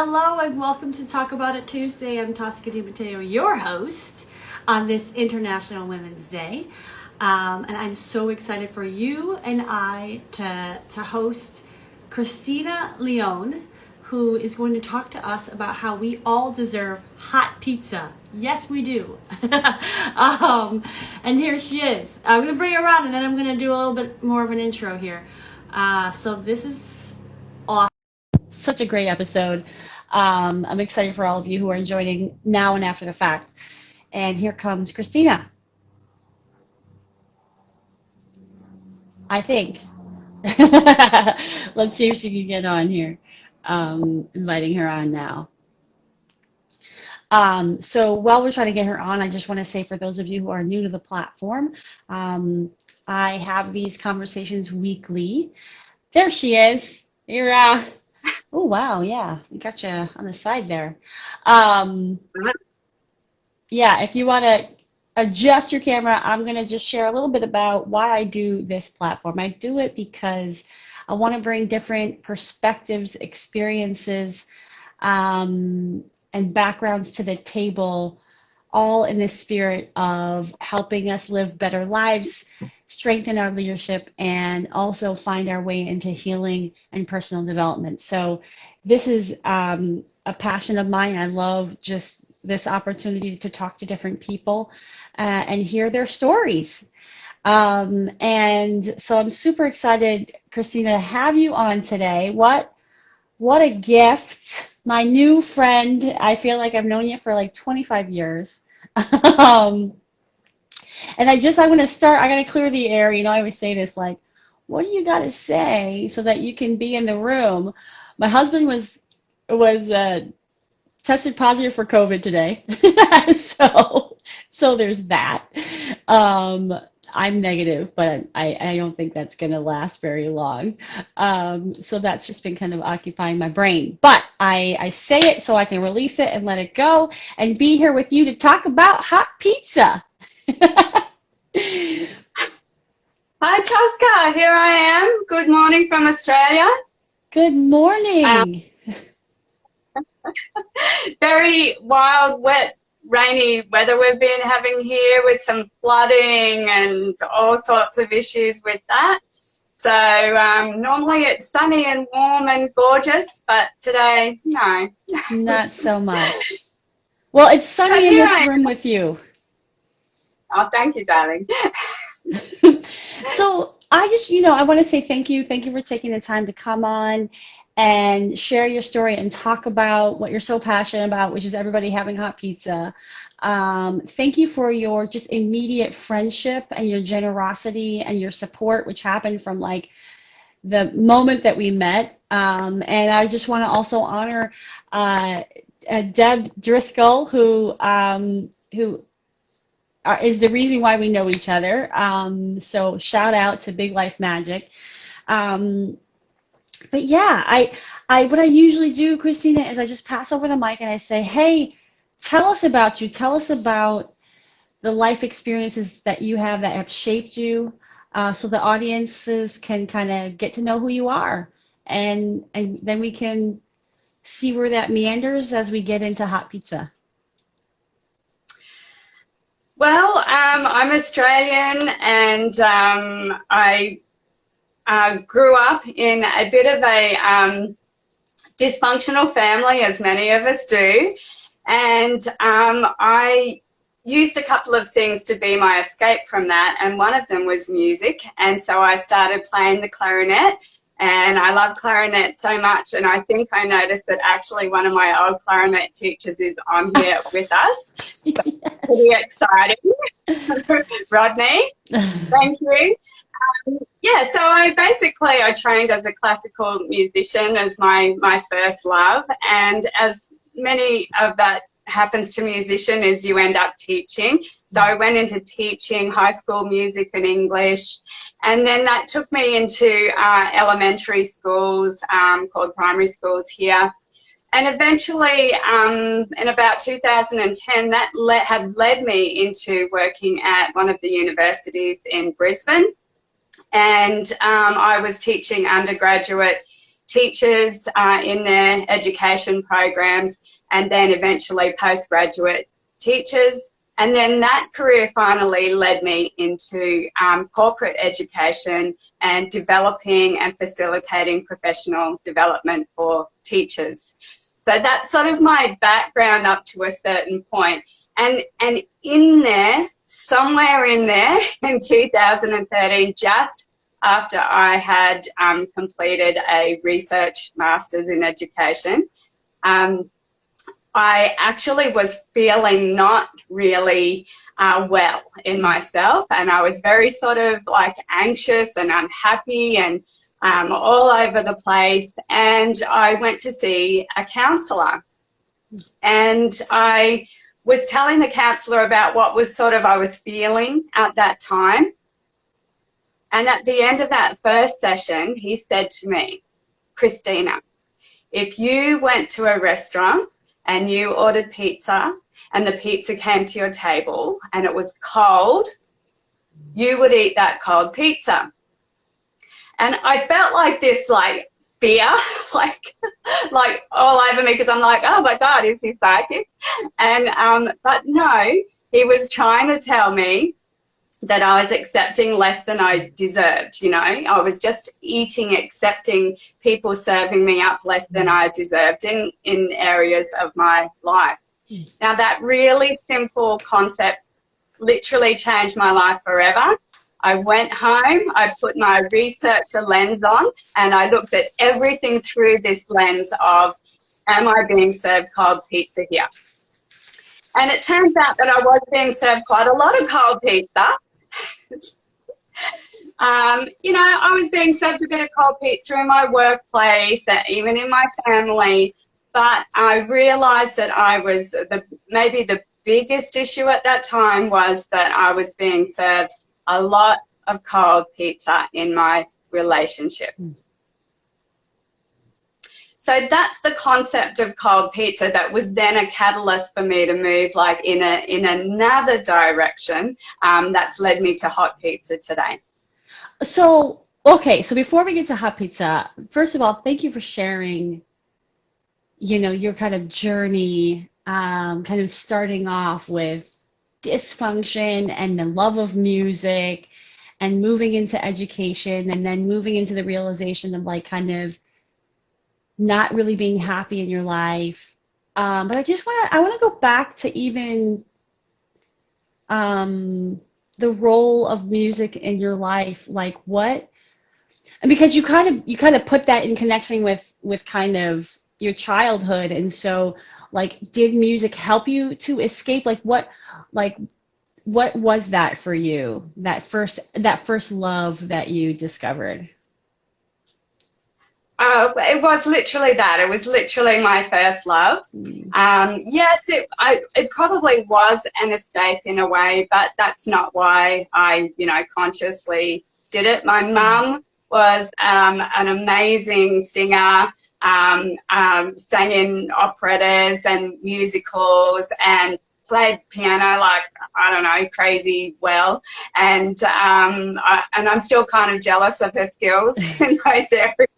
Hello and welcome to Talk About It Tuesday. I'm Tosca DiMatteo, your host on this International Women's Day. And I'm so excited for you and I to host Kristina Leone, who is going to talk to us about how we all deserve hot pizza. Yes, we do. And here she is. I'm going to bring her around and then I'm going to do a little bit more of an intro here. So this is awesome. Such a great episode. I'm excited for all of you who are joining now and after the fact. And here comes Kristina. I think. Let's see if she can get on here. Inviting her on now. So while we're trying to get her on, I just want to say for those of you who are new to the platform, I have these conversations weekly. There she is. You're, oh, wow, yeah, we got you on the side there. Yeah, if you want to adjust your camera, I'm going to just share a little bit about why I do this platform. I do it because I want to bring different perspectives, experiences, and backgrounds to the table, all in the spirit of helping us live better lives, strengthen our leadership, and also find our way into healing and personal development. So this is a passion of mine. I love just this opportunity to talk to different people and hear their stories. And so I'm super excited, Kristina, to have you on today. What a gift. My new friend. I feel like I've known you for like 25 years. And I want to start, I got to clear the air. You know, I always say this, like, what do you got to say so that you can be in the room? My husband was tested positive for COVID today. So there's that. I'm negative, but I don't think that's going to last very long. So that's just been kind of occupying my brain. But I say it so I can release it and let it go and be here with you to talk about hot pizza. Hi, Tosca. Here I am. Good morning from Australia. Good morning. Very wild, wet, rainy weather we've been having here with some flooding and all sorts of issues with that. So normally it's sunny and warm and gorgeous, but today, no. Not so much. Well, it's sunny in this room with you. Oh, thank you, darling. So I want to say thank you. Thank you for taking the time to come on and share your story and talk about what you're so passionate about, which is everybody having hot pizza. Thank you for your just immediate friendship and your generosity and your support, which happened from like the moment that we met. And I just want to also honor Deb Driscoll, who is the reason why we know each other. So shout out to Big Life Magic. But yeah, what I usually do, Kristina, is I just pass over the mic and I say, hey, tell us about you. Tell us about the life experiences that you have that have shaped you, so the audiences can kind of get to know who you are. And then we can see where that meanders as we get into hot pizza. Well, I'm Australian and I grew up in a bit of a dysfunctional family, as many of us do, and I used a couple of things to be my escape from that, and one of them was music, and so I started playing the clarinet, and I love clarinet so much, and I think I noticed that actually one of my old clarinet teachers is on here with us. Pretty exciting. Rodney, thank you. Yeah, so I trained as a classical musician as my first love, and as many of that happens to musician is you end up teaching. So I went into teaching high school music and English, and then that took me into elementary schools called primary schools here. And eventually, in about 2010, that had led me into working at one of the universities in Brisbane. And I was teaching undergraduate teachers in their education programs, and then eventually postgraduate teachers. And then that career finally led me into corporate education and developing and facilitating professional development for teachers. So that's sort of my background up to a certain point. And in there, somewhere in there, in 2013, just after I had completed a research master's in education, I actually was feeling not really well in myself, and I was very sort of like anxious and unhappy and all over the place. And I went to see a counsellor, and I was telling the counsellor about what was sort of I was feeling at that time. And at the end of that first session, he said to me, Kristina, if you went to a restaurant and you ordered pizza and the pizza came to your table and it was cold, you would eat that cold pizza. And I felt like this like fear, like all over me, because I'm like, oh my God, is he psychic? And but no, he was trying to tell me that I was accepting less than I deserved. You know, I was just eating, accepting people serving me up less than I deserved in areas of my life. Now, that really simple concept literally changed my life forever. I went home, I put my researcher lens on, and I looked at everything through this lens of, am I being served cold pizza here? And it turns out that I was being served quite a lot of cold pizza. You know, I was being served a bit of cold pizza in my workplace, even in my family, but I realised that I was, maybe the biggest issue at that time was that I was being served a lot of cold pizza in my relationship. So that's the concept of cold pizza that was then a catalyst for me to move like in another direction that's led me to hot pizza today. So, okay, so before we get to hot pizza, first of all, thank you for sharing, you know, your kind of journey, kind of starting off with dysfunction and the love of music and moving into education and then moving into the realization of like kind of not really being happy in your life. But I want to go back to even the role of music in your life, like what, and because you kind of put that in connection with kind of your childhood, and so like did music help you to escape? Like what was that for you, that first love that you discovered? It was literally that. It was literally my first love. Yes, it probably was an escape in a way, but that's not why I, you know, consciously did it. My mum was an amazing singer, sang in operettas and musicals and played piano like, I don't know, crazy well. And I'm still kind of jealous of her skills in those areas.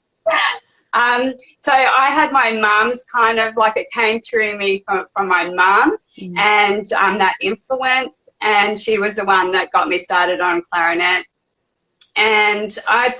So I had my mum's kind of like, it came through me from my mum and that influence, and she was the one that got me started on clarinet. And I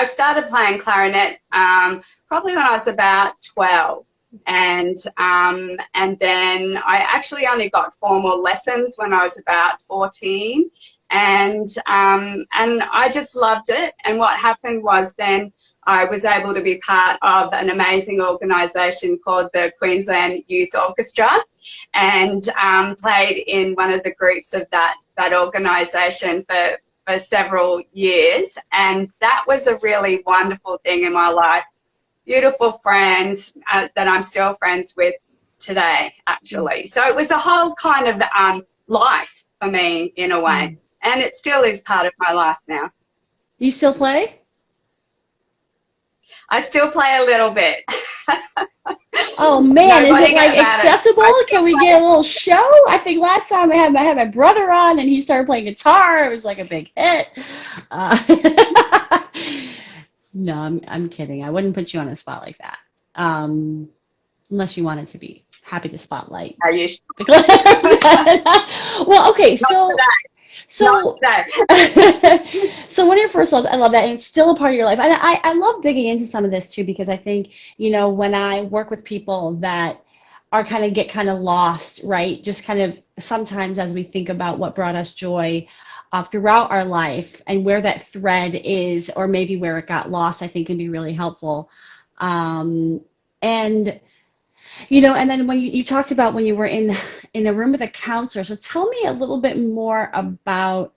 started playing clarinet probably when I was about 12. And then I actually only got formal lessons when I was about 14. And I just loved it. And what happened was then I was able to be part of an amazing organisation called the Queensland Youth Orchestra, and played in one of the groups of that organisation for several years. And that was a really wonderful thing in my life. Beautiful friends that I'm still friends with today, actually. So it was a whole kind of life for me in a way. And it still is part of my life now. You still play? I still play a little bit. Oh man, is it like accessible? Can we get a little show? I think last time I had my brother on and he started playing guitar. It was like a big hit. No, I'm kidding. I wouldn't put you on the spot like that. Unless you wanted to be happy to spotlight. Are you sure? Well, okay, Not so today. Not so today. so one of your first loves, I love that, and it's still a part of your life. And I love digging into some of this too because I think, when I work with people that are get kind of lost, right? Just kind of sometimes as we think about what brought us joy throughout our life and where that thread is, or maybe where it got lost, I think can be really helpful. Um, and and then when you talked about when you were in a room with a counselor, so tell me a little bit more about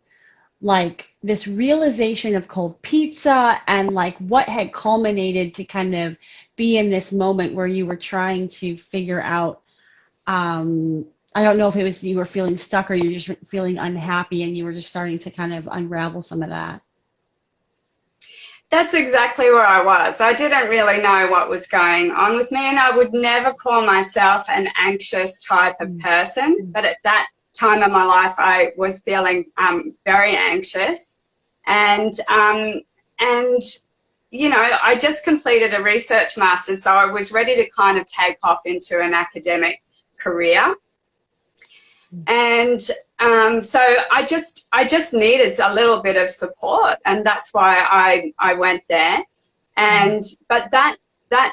like this realization of cold pizza and like what had culminated to kind of be in this moment where you were trying to figure out I don't know if it was you were feeling stuck or you were just feeling unhappy and you were just starting to kind of unravel some of that. That's exactly where I was. I didn't really know what was going on with me, and I would never call myself an anxious type of person. But at that time of my life, I was feeling very anxious, and and I just completed a research master's, so I was ready to kind of take off into an academic career. And so I just needed a little bit of support, and that's why I went there. And but that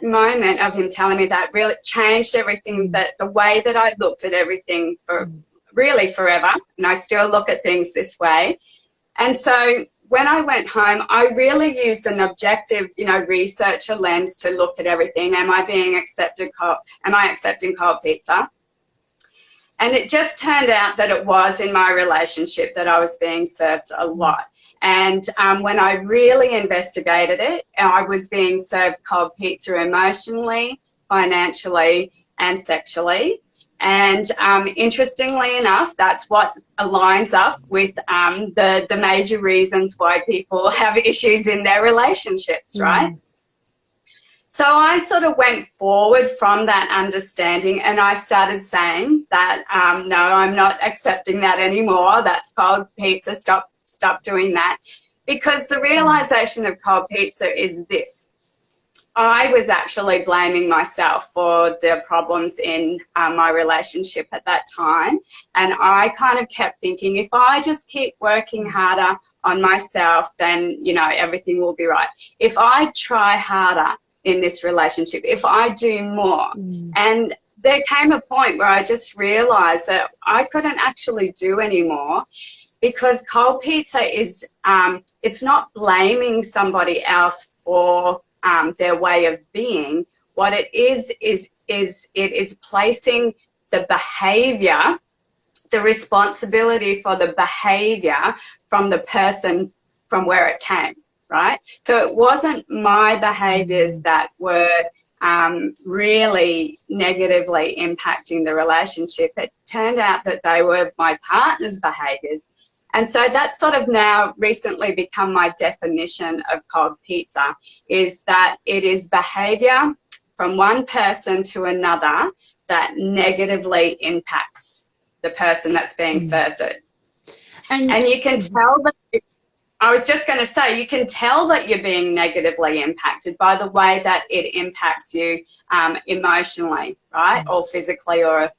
moment of him telling me that really changed everything, that the way that I looked at everything for really forever, and I still look at things this way. And so when I went home, I really used an objective, researcher lens to look at everything. Am I being accepted? Am I accepting cold pizza? And it just turned out that it was in my relationship that I was being served a lot. And when I really investigated it, I was being served cold pizza emotionally, financially, and sexually. And interestingly enough, that's what aligns up with the major reasons why people have issues in their relationships, right? So I sort of went forward from that understanding, and I started saying that, no, I'm not accepting that anymore. That's cold pizza. Stop doing that. Because the realization of cold pizza is this. I was actually blaming myself for the problems in my relationship at that time. And I kind of kept thinking, if I just keep working harder on myself, then, everything will be right. If I try harder in this relationship, if I do more. And there came a point where I just realized that I couldn't actually do anymore, because cold pizza is, it's not blaming somebody else for their way of being. What it is it is placing the behavior, the responsibility for the behavior from the person from where it came. Right? So it wasn't my behaviors that were really negatively impacting the relationship. It turned out that they were my partner's behaviors. And so that's sort of now recently become my definition of cold pizza, is that it is behavior from one person to another that negatively impacts the person that's being served it. And you can tell that. I was just going to say, you can tell that you're being negatively impacted by the way that it impacts you emotionally, right, or physically or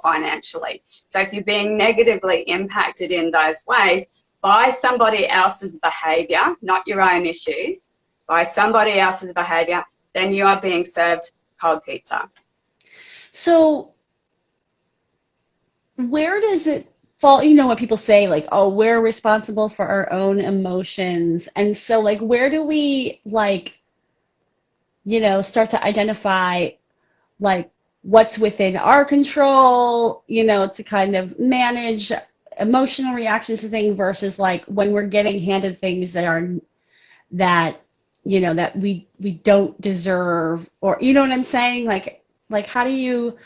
financially. So if you're being negatively impacted in those ways by somebody else's behaviour, not your own issues, by somebody else's behaviour, then you are being served cold pizza. So where does it fall? What people say, like, oh, we're responsible for our own emotions. And so, like, where do we, like, start to identify, like, what's within our control, to kind of manage emotional reactions to things versus, like, when we're getting handed things that, that we don't deserve, or, you know what I'm saying? Like, how do you,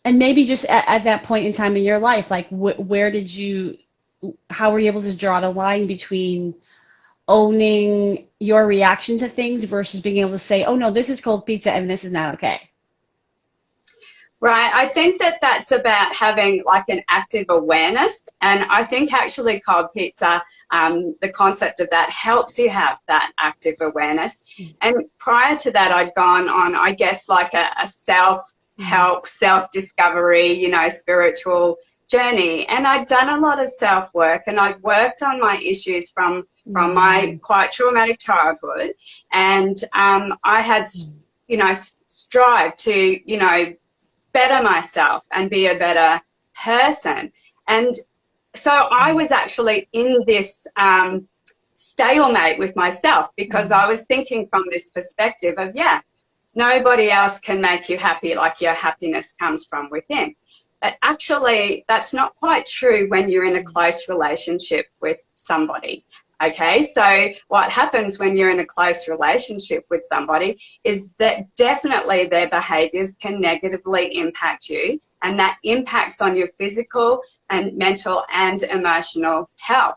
and maybe just at that point in time in your life, like how were you able to draw the line between owning your reaction to things versus being able to say, oh no, this is cold pizza and this is not okay? Right. I think that that's about having like an active awareness. And I think actually cold pizza, the concept of that helps you have that active awareness. And prior to that, I'd gone on, I guess, like a self-help, self-discovery, you know, spiritual journey. And I'd done a lot of self-work, and I'd worked on my issues from my quite traumatic childhood. And I had, you know, strived to, you know, better myself and be a better person. And so I was actually in this stalemate with myself, because I was thinking from this perspective of, yeah, nobody else can make you happy, like your happiness comes from within. But actually, that's not quite true when you're in a close relationship with somebody. Okay, so what happens when you're in a close relationship with somebody is that definitely their behaviours can negatively impact you, and that impacts on your physical and mental and emotional health.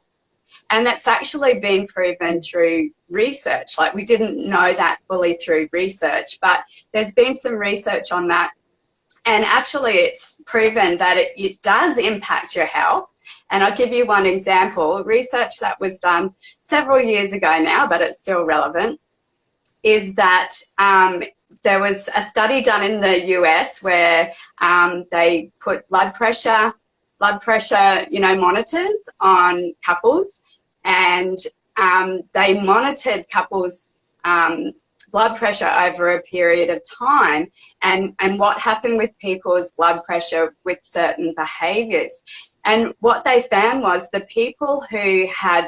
And that's actually been proven through research. Like, we didn't know that fully through research, but there's been some research on that. And actually it's proven that it does impact your health. And I'll give you one example. Research that was done several years ago now, but it's still relevant, is that there was a study done in the US where they put blood pressure, you know, monitors on couples, and they monitored couples' blood pressure over a period of time, and what happened with people's blood pressure with certain behaviours. And what they found was the people who had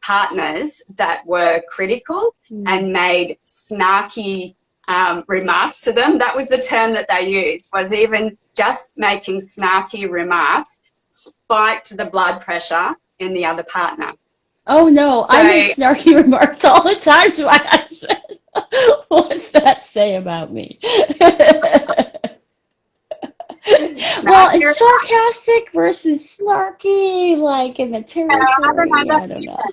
partners that were critical and made snarky remarks to them, that was the term that they used, was even just making snarky remarks spiked the blood pressure in the other partner. Oh no, So, I make snarky remarks all the time to my husband. What's that say about me? Well, snarky it's sarcastic versus snarky, like in the I don't territory. know, I don't know.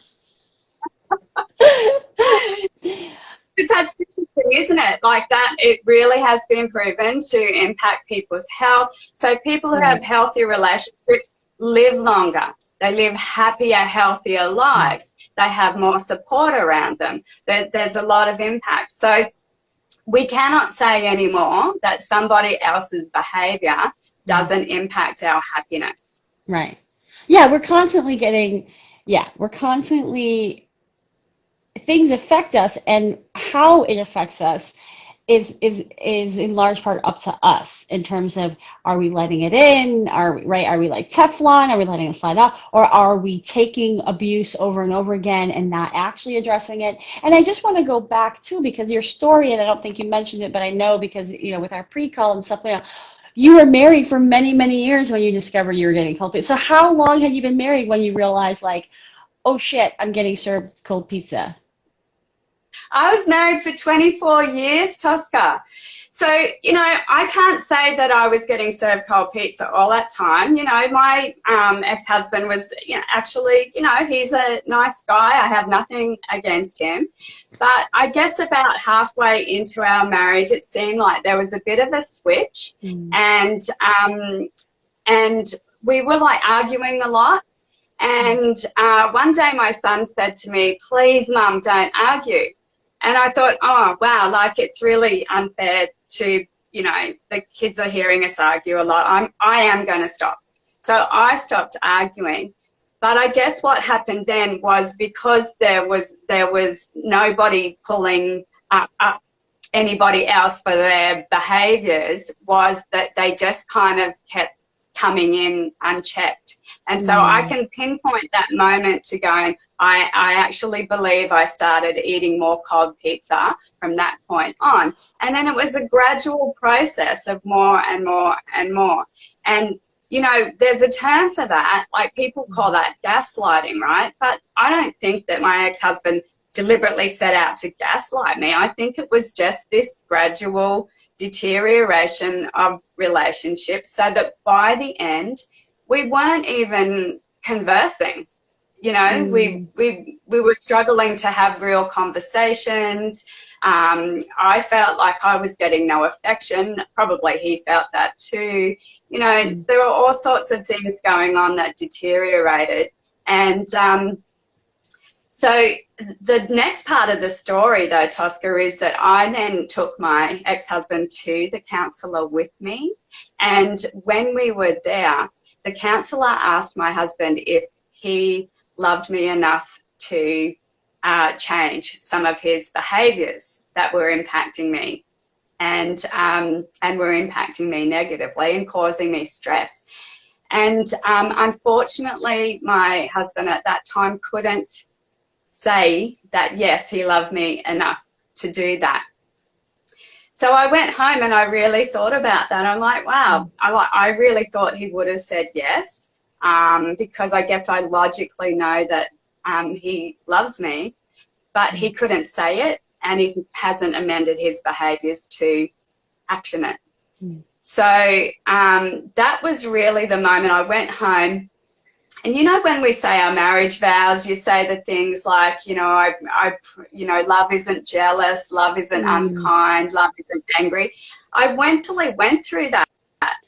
but that's interesting, isn't it? Like that, it really has been proven to impact people's health. So people who have Right. healthy relationships live longer. They live happier, healthier lives. They have more support around them. There's a lot of impact. So we cannot say anymore that somebody else's behavior doesn't impact our happiness. Right. Yeah, we're constantly getting, yeah, we're constantly, things affect us, and how it affects us is in large part up to us in terms of, are we letting it in? Are we like Teflon? Are we letting it slide out? Or are we taking abuse over and over again and not actually addressing it? And I just want to go back too, because your story, and I don't think you mentioned it, but I know because, you know, with our pre-call and stuff, you were married for many, many years when you discovered you were getting cold pizza. So how long had you been married when you realized, like, oh shit, I'm getting served cold pizza? I was married for 24 years, Tosca. So, you know, I can't say that I was getting served cold pizza all that time. You know, my ex-husband was, you know, actually, you know, he's a nice guy. I have nothing against him. But I guess about halfway into our marriage, it seemed like there was a bit of a switch. And we were like arguing a lot. And one day my son said to me, "Please, Mum, don't argue." And I thought, oh, wow, like it's really unfair to, you know, the kids are hearing us argue a lot. I am going to stop. So I stopped arguing. But I guess what happened then was, because there was nobody pulling up anybody else for their behaviours, was that they just kind of kept coming in unchecked. And so I can pinpoint that moment to going, I actually believe I started eating more cold pizza from that point on. And then it was a gradual process of more and more and more. And, you know, there's a term for that, like people call that gaslighting, right? But I don't think that my ex-husband deliberately set out to gaslight me. I think it was just this gradual deterioration of relationships, so that by the end we weren't even conversing. You know, we were struggling to have real conversations. I felt like I was getting no affection. Probably he felt that too. You know, there were all sorts of things going on that deteriorated. And so the next part of the story, though, Tosca, is that I then took my ex-husband to the counsellor with me. And when we were there, the counsellor asked my husband if he loved me enough to change some of his behaviours that were impacting me and were impacting me negatively and causing me stress. And unfortunately, my husband at that time couldn't say that, yes, he loved me enough to do that. So I went home and I really thought about that. I'm like, wow, I really thought he would have said yes, because I guess I logically know that he loves me, but he couldn't say it, and he hasn't amended his behaviours to action it. So that was really the moment. I went home. And you know, when we say our marriage vows, you say the things like, you know, love isn't jealous, love isn't unkind, love isn't angry. I mentally went through that,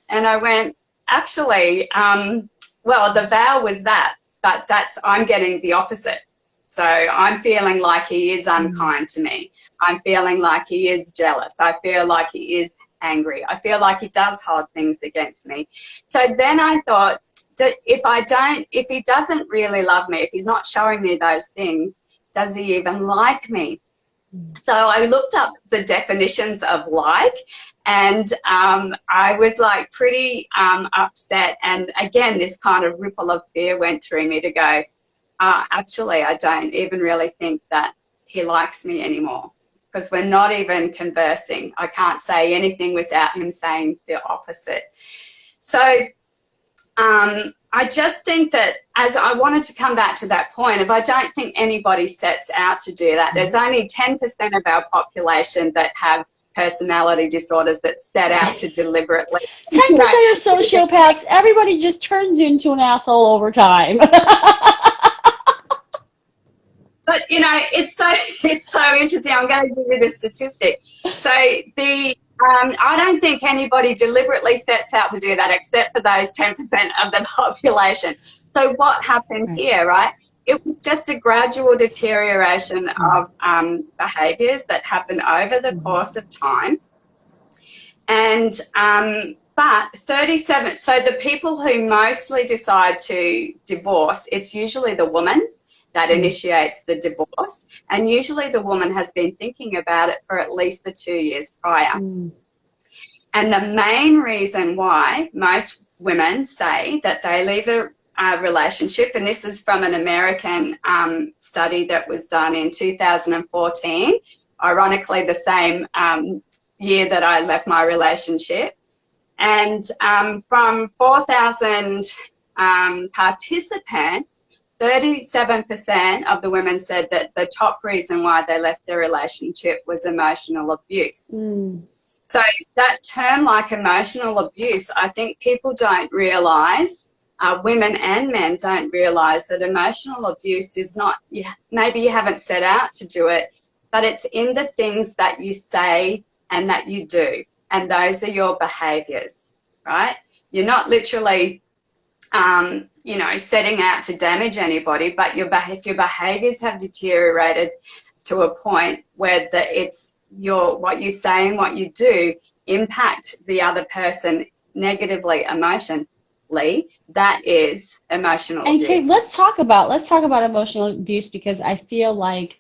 and I went, actually, well, the vow was that, but I'm getting the opposite. So I'm feeling like he is unkind to me. I'm feeling like he is jealous. I feel like he is angry. I feel like he does hold things against me. So then I thought, if he doesn't really love me, if he's not showing me those things, does he even like me? So I looked up the definitions of like, and I was like pretty upset. And again, this kind of ripple of fear went through me to go, actually, I don't even really think that he likes me anymore, because we're not even conversing. I can't say anything without him saying the opposite. So I just think that, as I wanted to come back to that point, if I don't think anybody sets out to do that, there's only 10% of our population that have personality disorders that set out to deliberately. 10% are sociopaths. Everybody just turns into an asshole over time. But, you know, it's so interesting. I'm going to give you the statistic. So I don't think anybody deliberately sets out to do that, except for those 10% of the population. So what happened here, right? It was just a gradual deterioration of behaviours that happened over the course of time. And but 37, so the people who mostly decide to divorce, it's usually the woman that initiates the divorce, and usually the woman has been thinking about it for at least the 2 years prior. And the main reason why most women say that they leave a relationship, and this is from an American study that was done in 2014, ironically the same year that I left my relationship, and from 4,000 participants, 37% of the women said that the top reason why they left their relationship was emotional abuse. So that term, like emotional abuse, I think people don't realise, women and men don't realise that emotional abuse is not, maybe you haven't set out to do it, but it's in the things that you say and that you do. And those are your behaviours, right? You're not literally you know, setting out to damage anybody, but if your behaviours have deteriorated to a point where what you say and what you do impact the other person negatively, emotionally, that is emotional abuse. And Kate, let's talk about emotional abuse, because I feel like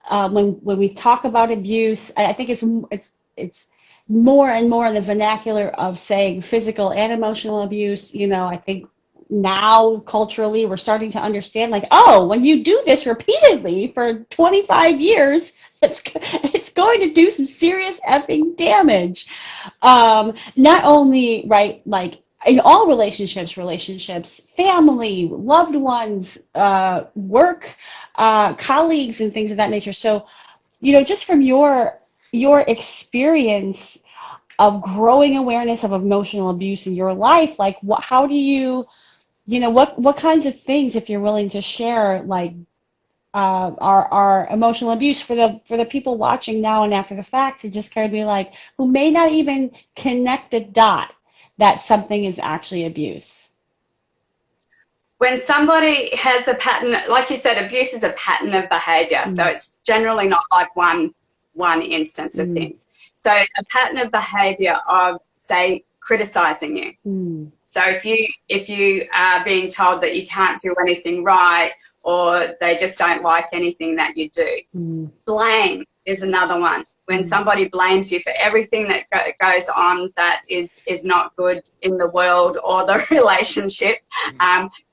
when we talk about abuse, I think it's more and more in the vernacular of saying physical and emotional abuse. You know, I think now culturally we're starting to understand, like, oh, when you do this repeatedly for 25 years, it's going to do some serious effing damage. Not only, right, like in all relationships, family, loved ones, work, colleagues, and things of that nature. So, you know, just from your experience of growing awareness of emotional abuse in your life, like how do you, you know, what kinds of things, if you're willing to share, like our emotional abuse for the people watching now and after the fact to just kind of be like, who may not even connect the dot that something is actually abuse. When somebody has a pattern, like you said, abuse is a pattern of behavior. So Mm. it's generally not like one instance of Mm. things. So a pattern of behavior of, say, criticizing you. Mm. So if you are being told that you can't do anything right, or they just don't like anything that you do. Mm. Blame is another one. When somebody blames you for everything that goes on that is not good in the world or the relationship,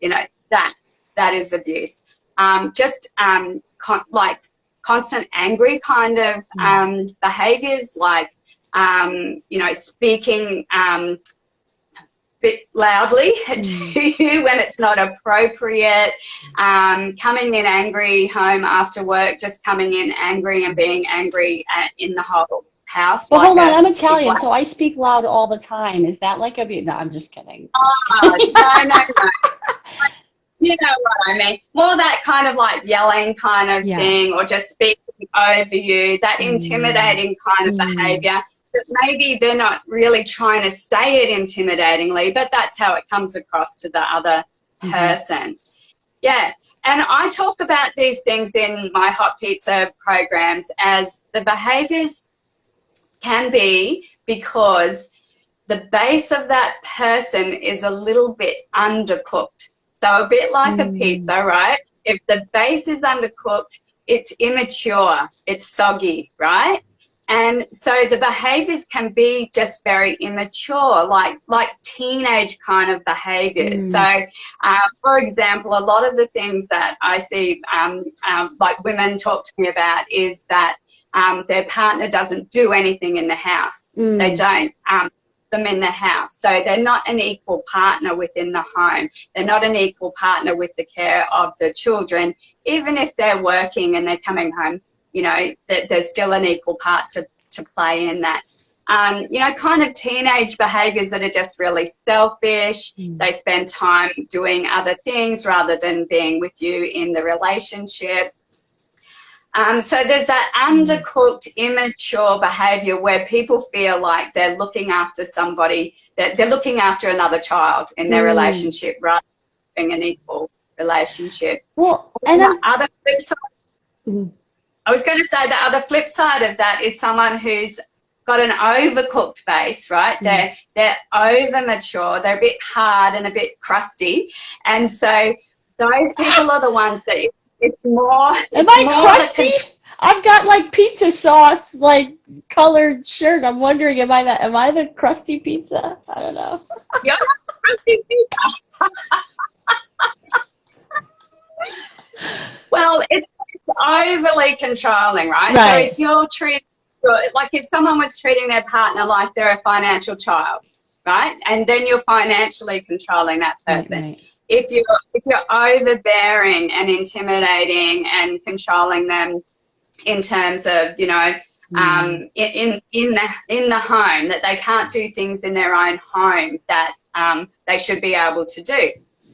you know, that is abuse. Like constant angry kind of behaviors, like you know, speaking bit loudly to you when it's not appropriate, coming in angry home after work, just coming in angry and being angry in the whole house. Well, Like hold on. I'm big Italian, black. so I speak loud all the time. Is that like abuse? No, I'm just kidding. I'm just Oh, kidding. no. You know what I mean. More that kind of like yelling kind of Yeah. thing, or just speaking over you, that Mm. intimidating kind of Mm. behavior that maybe they're not really trying to say it intimidatingly, but that's how it comes across to the other Mm-hmm. person. Yeah. And I talk about these things in my hot pizza programs as the behaviors can be because the base of that person is a little bit undercooked. So a bit like a Mm. pizza, right? If the base is undercooked, it's immature, it's soggy, right? And so the behaviors can be just very immature, like teenage kind of behaviors. Mm. So, for example, a lot of the things that I see, like women talk to me about, is that their partner doesn't do anything in the house. They Mm. don't them in the house. So they're not an equal partner within the home. They're not an equal partner with the care of the children. Even if they're working and they're coming home, you know, there's still an equal part to play in that. You know, kind of teenage behaviors that are just really selfish. Mm. They spend time doing other things rather than being with you in the relationship. So there's that undercooked, immature behaviour where people feel like they're looking after somebody, that they're looking after another child in their Mm. relationship rather than being an equal relationship. Well, And and the I'm. other flip side, Mm. I was going to say the other flip side of that is someone who's got an overcooked base, right? Mm. They're over mature, they're a bit hard and a bit crusty, and so those people are the ones that Am it's I more the crusty? control. I've got like pizza sauce, like colored shirt. I'm wondering, am I the crusty pizza? I don't know. You're not crusty people. Well, it's overly controlling, right? So if Right. you're treating, like if someone was treating their partner like they're a financial child, right? And then you're financially controlling that Right. person. Right. If you're overbearing and intimidating and controlling them in terms of, you know, Mm. in the home, that they can't do things in their own home that they should be able to do.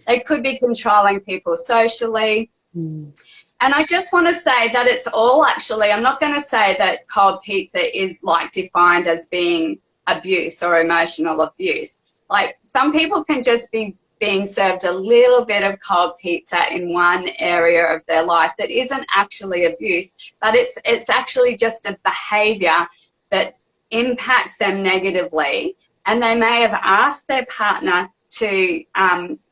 They could be controlling people socially. Mm. And I just want to say that it's all actually, I'm not going to say that cold pizza is like defined as being abuse or emotional abuse. Like some people can just be being served a little bit of cold pizza in one area of their life that isn't actually abuse, but it's actually just a behavior that impacts them negatively. And they may have asked their partner to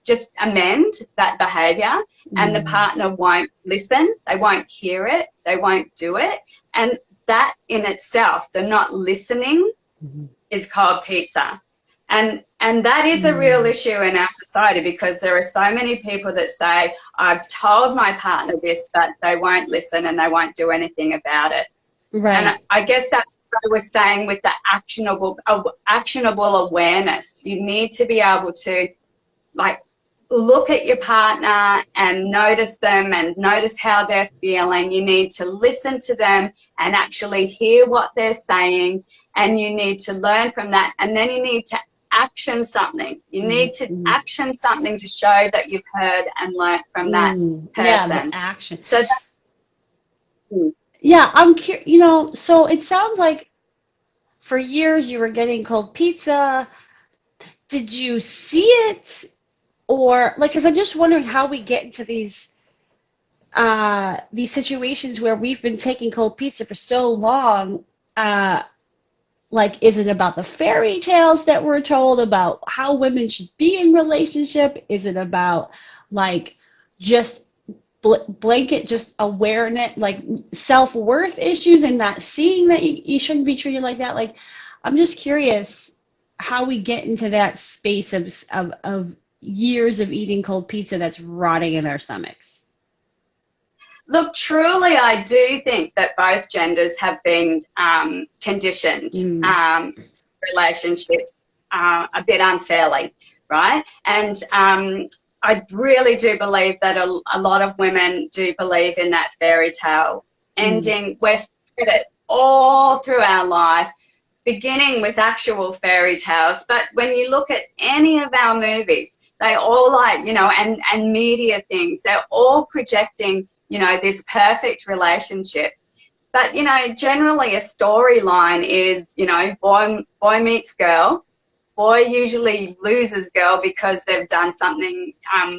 just amend that behavior, and the Mm. partner won't listen, they won't hear it, they won't do it. And that in itself, the not listening, Mm. is cold pizza. And that is a real Mm. issue in our society, because there are so many people that say, I've told my partner this, but they won't listen and they won't do anything about it. And Right. I guess that's what I was saying with the actionable awareness. You need to be able to, like, look at your partner and notice them and notice how they're feeling. You need to listen to them and actually hear what they're saying, and you need to learn from that, and then you need to action something. You Mm. need to Mm. action something to show that you've heard and learned from that Mm. Yeah, the person. action. So that, Yeah, I'm curious, so it sounds like for years you were getting cold pizza. Did you see it? Or like, because I'm just wondering how we get into these situations where we've been taking cold pizza for so long. Uh, like, is it about the fairy tales that we're told about how women should be in relationship? Is it about like just blanket just awareness, like self-worth issues and not seeing that you shouldn't be treated like that? Like, I'm just curious how we get into that space of years of eating cold pizza that's rotting in our stomachs. Look, truly, I do think that both genders have been conditioned Mm, relationships a bit unfairly, right? And I really do believe that a lot of women do believe in that fairy tale mm, ending. We're fed it all through our life, beginning with actual fairy tales. But when you look at any of our movies, they all like, and media things, they're all projecting, this perfect relationship. But, generally a storyline is, boy meets girl. Boy usually loses girl because they've done something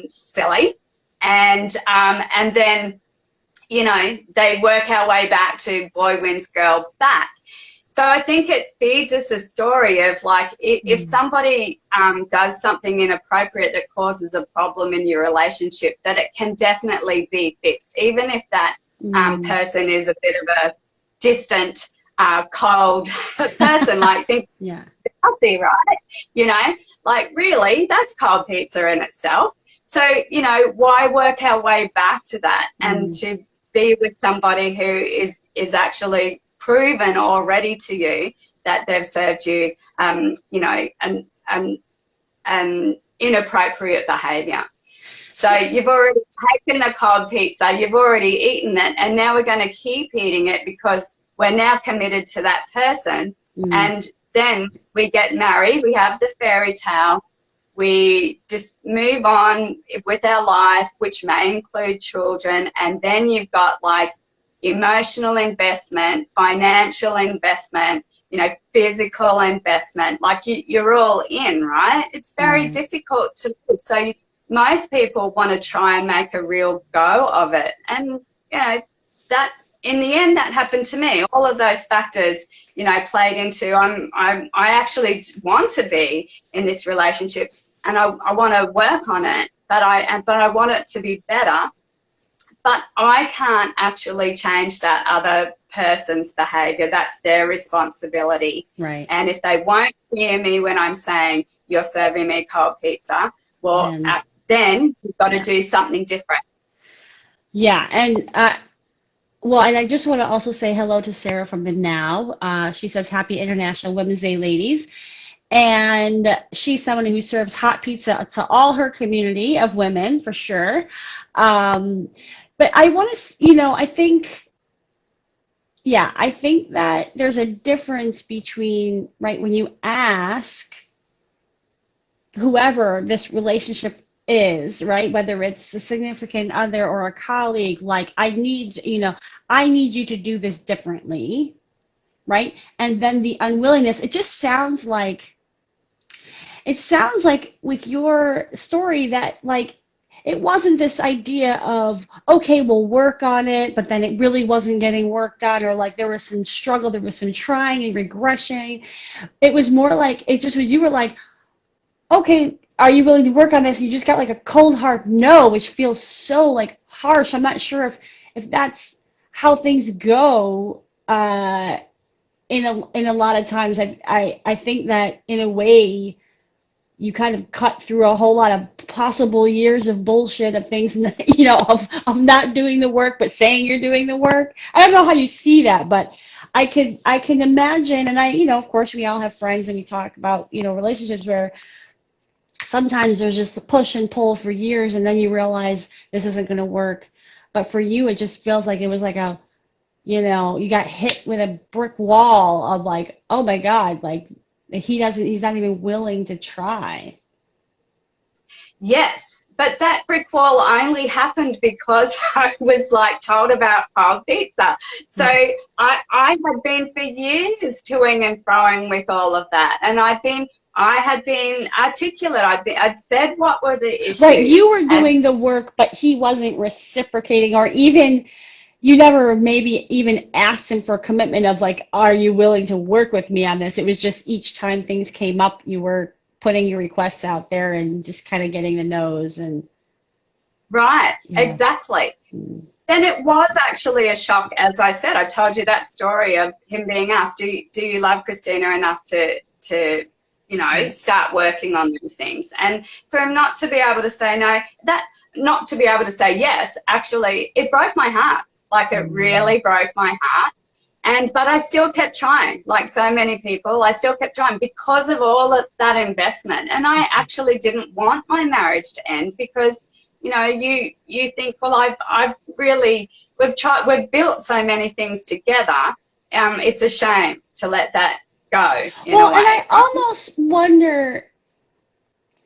silly. And then, they work our way back to boy wins girl back. So I think it feeds us a story of like if mm, somebody does something inappropriate that causes a problem in your relationship, that it can definitely be fixed, even if that mm. person is a bit of a distant, cold person. Like think Yeah. Aussie, right? You know, like really, that's cold pizza in itself. So why work our way back to that and Mm, to be with somebody who is actually proven already to you that they've served you, an inappropriate behaviour. So so, you've already taken the cold pizza, you've already eaten it, and now we're going to keep eating it because we're now committed to that person. mm, And then we get married, we have the fairy tale, we just move on with our life, which may include children, and then you've got like emotional investment, financial investment, physical investment, like you're all in, right? It's very right. difficult to live. So most people want to try and make a real go of it. And, that in the end, that happened to me. All of those factors, played into I actually want to be in this relationship and I want to work on it, but I want it to be better. But I can't actually change that other person's behavior. That's their responsibility. Right. And if they won't hear me when I'm saying you're serving me cold pizza, well, Then, then you've got to yeah. do something different. Yeah. And I just want to also say hello to Sarah from the Now. She says, Happy International Women's Day, ladies. And she's someone who serves hot pizza to all her community of women, for sure. Um, but I want to, I think, yeah, I think that there's a difference between, right, when you ask whoever this relationship is, right, whether it's a significant other or a colleague, like, I need you to do this differently, right? And then the unwillingness, it sounds like with your story that like it wasn't this idea of okay, we'll work on it, but then it really wasn't getting worked on, or like there was some struggle, there was some trying and regression. It was more like it just was you were like, okay, are you willing to work on this? And you just got like a cold hard no, which feels so like harsh. I'm not sure if that's how things go. In a lot of times, I think that in a way you kind of cut through a whole lot of possible years of bullshit of things, of not doing the work but saying you're doing the work. I don't know how you see that, but I can imagine, and of course we all have friends and we talk about relationships where sometimes there's just a push and pull for years and then you realize this isn't going to work. But for you, it just feels like it was like you got hit with a brick wall of like, oh my God, like he's not even willing to try. Yes, but that brick wall only happened because I was like told about cold pizza. So I had been for years toing and froing with all of that, and I had been articulate. I'd said what were the issues. Right, you were doing the work, but he wasn't reciprocating, or even you never maybe even asked him for a commitment of like, are you willing to work with me on this? It was just each time things came up, you were putting your requests out there and just kind of getting the no's. And right, yeah. Exactly. Then it was actually a shock. As I said, I told you that story of him being asked, do you love Kristina enough to start working on these things? And for him not to be able to say no, not to be able to say yes, actually, it broke my heart. Like, it really broke my heart. But I still kept trying, like so many people. I still kept trying because of all of that investment. And I actually didn't want my marriage to end because, you think, well, we've built so many things together. It's a shame to let that go. Well, and I almost wonder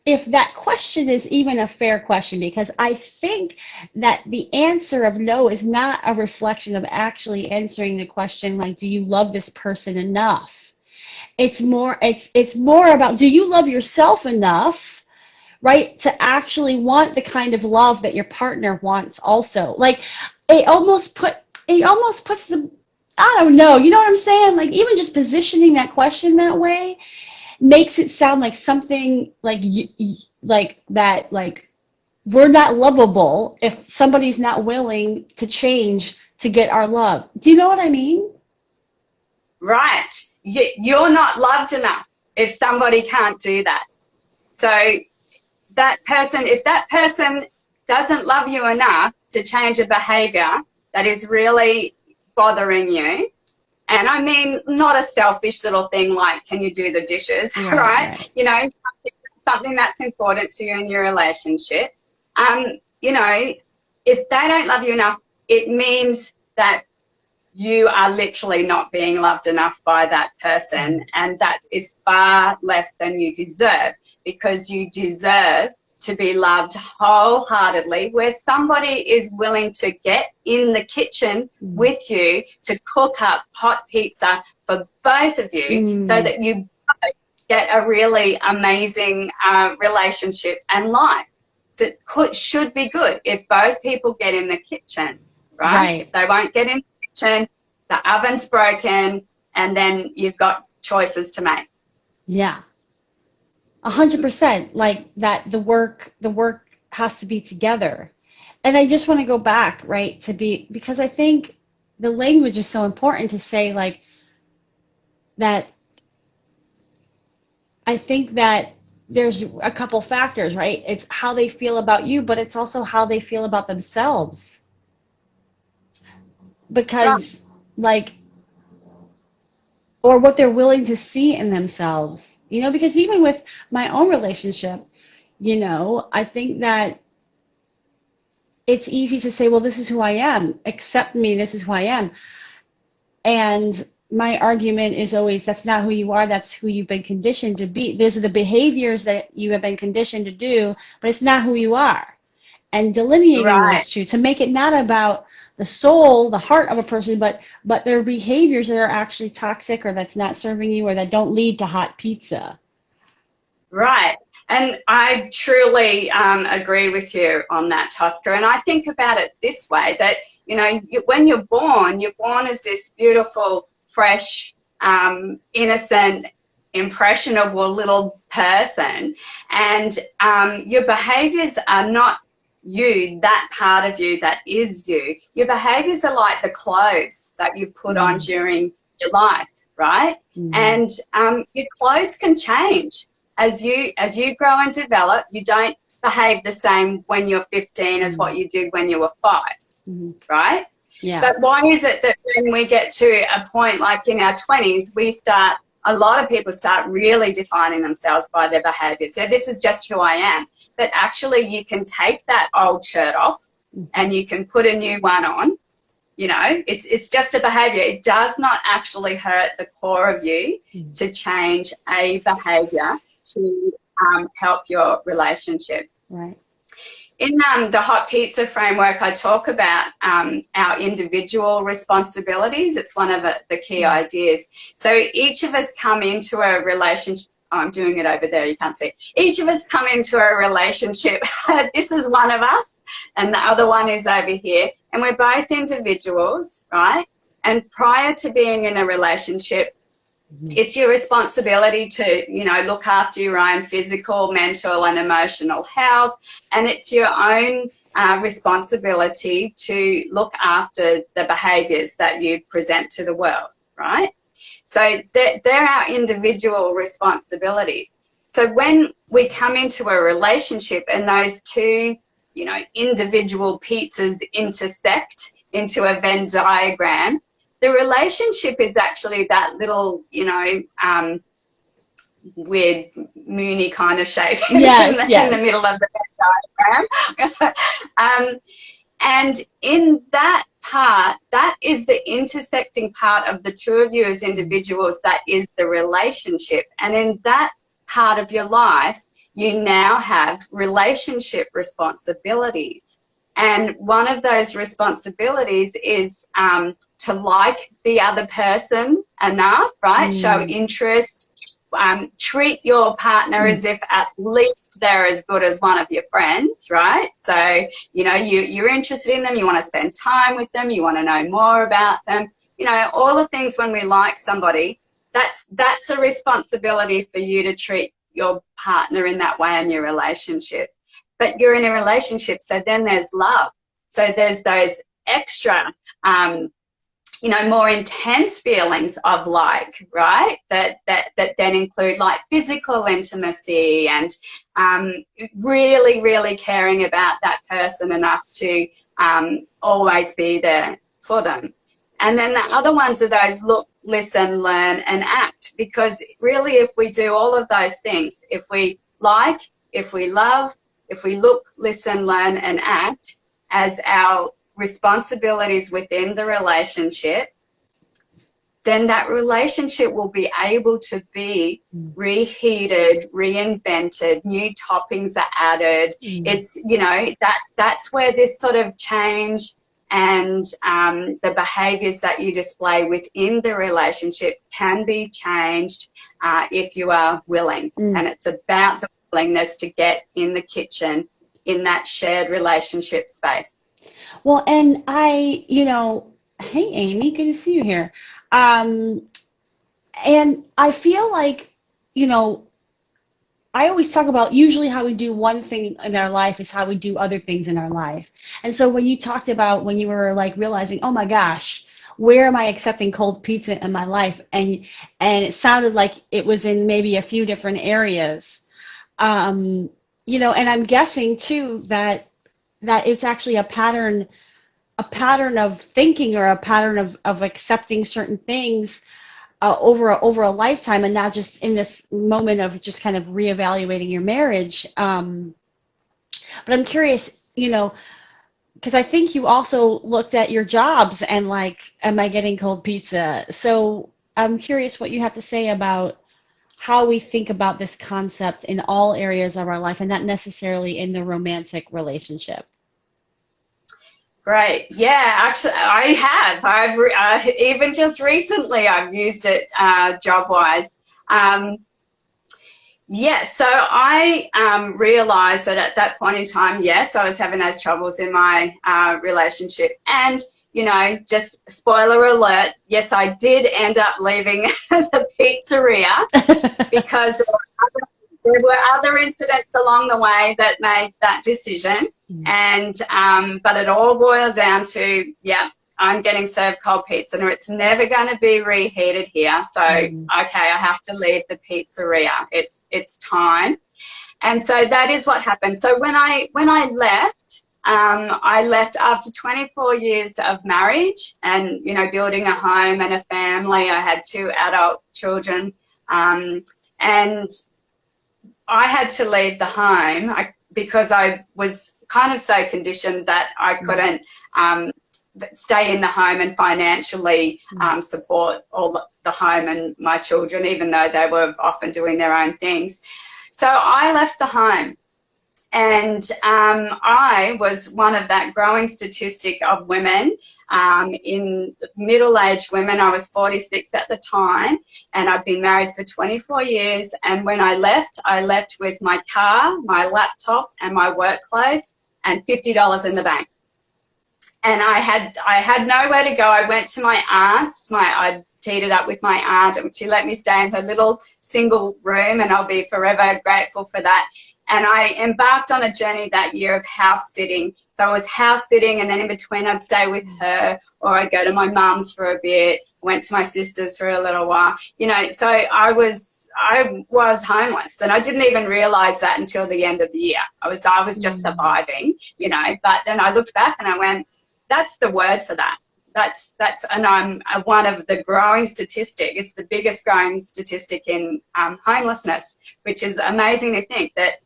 if that question is even a fair question, because I think that the answer of no is not a reflection of actually answering the question like, do you love this person enough? It's more about, do you love yourself enough, right, to actually want the kind of love that your partner wants also? Like, it almost puts the, I don't know, you know what I'm saying? Like, even just positioning that question that way makes it sound like something like that, like we're not lovable if somebody's not willing to change to get our love. Do you know what I mean? Right. You're not loved enough if somebody can't do that. So if that person doesn't love you enough to change a behavior that is really bothering you, and I mean, not a selfish little thing like, can you do the dishes, right? Something that's important to you in your relationship. If they don't love you enough, it means that you are literally not being loved enough by that person, and that is far less than you deserve, because you deserve to be loved wholeheartedly, where somebody is willing to get in the kitchen with you to cook up hot pizza for both of you so that you both get a really amazing relationship and life. So it should be good if both people get in the kitchen, right? If they won't get in the kitchen, the oven's broken, and then you've got choices to make. Yeah. 100%, like that the work has to be together. And I just want to go back, right, because I think the language is so important to say, like, that I think that there's a couple factors, right? It's how they feel about you, but it's also how they feel about themselves. Because, like, or what they're willing to see in themselves. Because even with my own relationship, I think that it's easy to say, well, this is who I am. Accept me, this is who I am. And my argument is always, that's not who you are, that's who you've been conditioned to be. Those are the behaviors that you have been conditioned to do, but it's not who you are. And delineating those two to make it not about the soul, the heart of a person, but their behaviors that are actually toxic, or that's not serving you, or that don't lead to hot pizza. Right. And I truly agree with you on that, Tosca. And I think about it this way, that, when you're born as this beautiful, fresh, innocent, impressionable little person. And your behaviors are not you, that part of you that is you. Your behaviors are like the clothes that you put on during your life, right? And your clothes can change as you grow and develop. You don't behave the same when you're 15 as what you did when you were 5, right? Yeah. But why is it that when we get to a point like in our 20s, a lot of people start really defining themselves by their behaviours? So this is just who I am. But actually you can take that old shirt off and you can put a new one on. It's just a behaviour. It does not actually hurt the core of you to change a behaviour to help your relationship. Right. in the hot pizza framework, I talk about our individual responsibilities. It's one of the key ideas. So each of us come into a relationship. Oh, I'm doing it over there, you can't see. Each of us come into a relationship. This is one of us, and the other one is over here. And we're both individuals, right? And prior to being in a relationship, it's your responsibility to, you know, look after your own physical, mental, and emotional health. And it's your own responsibility to look after the behaviours that you present to the world, right? So they're our individual responsibilities. So when we come into a relationship and those two, you know, individual pizzas intersect into a Venn diagram, the relationship is actually that little, you know, weird moony kind of shape Yes, in the yes. middle of the diagram. And in that part, that is the intersecting part of the two of you as individuals. That is the relationship. And in that part of your life, you now have relationship responsibilities. And one of those responsibilities is to like the other person enough, right? Show interest. Treat your partner as if at least they're as good as one of your friends, right? So, you know, you're interested in them, you want to spend time with them, you want to know more about them, you know, all the things when we like somebody, that's a responsibility for you to treat your partner in that way in your relationship. But you're in a relationship, so then there's love. So there's those extra you know, more intense feelings of like, right, that then include like physical intimacy and really, really caring about that person enough to always be there for them. And then the other ones are those look, listen, learn, and act. Because really, if we do all of those things, if we like, if we love, if we look, listen, learn, and act as our responsibilities within the relationship, then that relationship will be able to be reheated, reinvented, new toppings are added. It's, you know, that's where this sort of change and the behaviours that you display within the relationship can be changed if you are willing. And it's about the willingness to get in the kitchen in that shared relationship space. Well, and you know, hey, Amy, good to see you here. And I feel like, you know, I always talk about usually how we do one thing in our life is how we do other things in our life. And so when you talked about when you were like realizing, oh my gosh, where am I accepting cold pizza in my life? And it sounded like it was in maybe a few different areas. You know, and I'm guessing too that it's actually a pattern of thinking or a pattern of accepting certain things over a lifetime and not just in this moment of just kind of reevaluating your marriage. But I'm curious, you know, because I think you also looked at your jobs and like, am I getting cold pizza? So I'm curious what you have to say about how we think about this concept in all areas of our life and not necessarily in the romantic relationship. Great. Yeah, actually, I have. I've even just recently I've used it job-wise. Yes, so I realised that at that point in time, yes, I was having those troubles in my relationship. And, you know, just spoiler alert, yes, I did end up leaving the pizzeria because there were other incidents along the way that made that decision. And but it all boiled down to, yeah, I'm getting served cold pizza and it's never going to be reheated here. So, okay, I have to leave the pizzeria. It's time. And so that is what happened. So when I left, I left after 24 years of marriage and, you know, building a home and a family. I had 2 adult children. And I had to leave the home because I was kind of so conditioned that I couldn't stay in the home and financially support all the home and my children, even though they were often doing their own things. So I left the home. And I was one of that growing statistic of women, in middle-aged women. I was 46 at the time, and I'd been married for 24 years. And when I left with my car, my laptop, and my work clothes, and $50 in the bank. And I had nowhere to go. I went to my aunt's. I teed it up with my aunt, and she let me stay in her little single room, and I'll be forever grateful for that. And I embarked on a journey that year of house sitting. So I was house sitting, and then in between I'd stay with her, or I'd go to my mum's for a bit, went to my sister's for a little while. You know, so I was homeless, and I didn't even realize that until the end of the year. I was just surviving, you know. But then I looked back and I went, that's the word for that. And I'm one of the growing statistic. It's the biggest growing statistic in homelessness, which is amazing to think that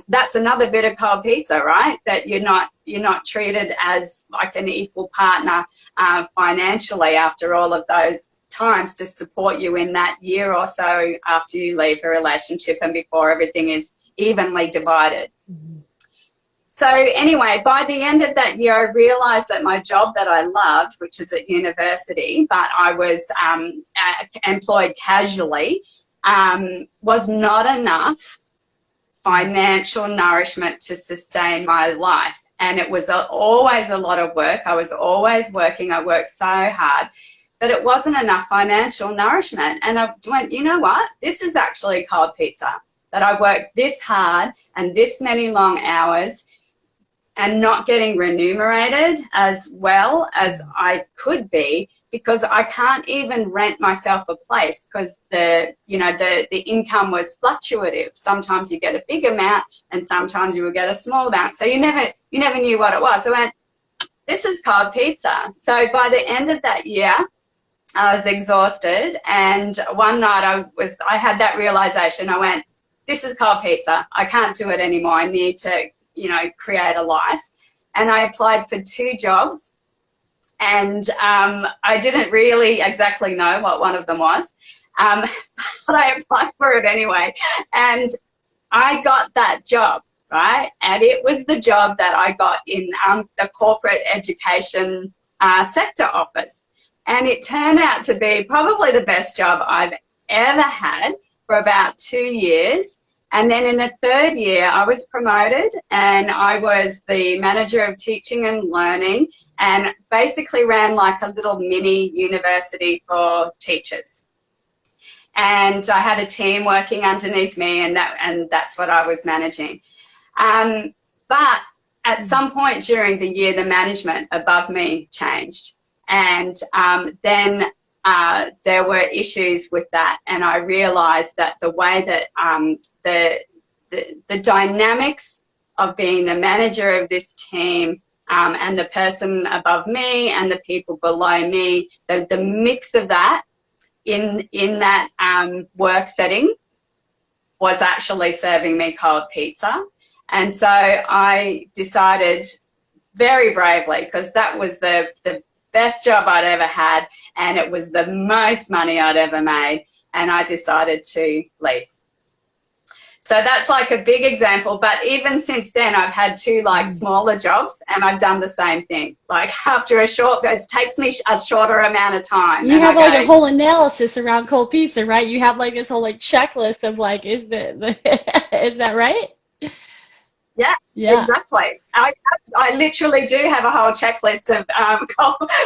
that's another bit of cold pizza, right? That you're not treated as like an equal partner financially after all of those times to support you in that year or so after you leave a relationship and before everything is evenly divided. Mm-hmm. So anyway, by the end of that year, I realised that my job that I loved, which is at university, but I was employed casually, was not enough financial nourishment to sustain my life. And it was always a lot of work. I was always working. I worked so hard, but it wasn't enough financial nourishment. And I went, you know what? This is actually cold pizza, that I worked this hard and this many long hours and not getting remunerated as well as I could be, because I can't even rent myself a place because the income was fluctuative. Sometimes you get a big amount and sometimes you would get a small amount. So you never knew what it was. I went, this is cold pizza. So by the end of that year, I was exhausted, and one night I had that realization. I went, this is cold pizza. I can't do it anymore. I need to create a life. And I applied for 2 jobs, and I didn't really exactly know what one of them was, but I applied for it anyway, and I got that job, right? And it was the job that I got in the corporate education sector office, and it turned out to be probably the best job I've ever had for about 2 years. And then in the 3rd year, I was promoted, and I was the manager of teaching and learning, and basically ran like a little mini university for teachers. And I had a team working underneath me, and that's what I was managing. But at some point during the year, the management above me changed, and then there were issues with that, and I realised that the way that the dynamics of being the manager of this team and the person above me and the people below me, the mix of that in that work setting was actually serving me cold pizza. And so I decided very bravely, because that was the best job I'd ever had, and it was the most money I'd ever made, and I decided to leave. So that's like a big example, but even since then I've had 2 like smaller jobs, and I've done the same thing. Like after it takes me a shorter amount of time. You have like a whole analysis around cold pizza, right? You have like this whole like checklist of like, is that right? Yeah, exactly. I literally do have a whole checklist of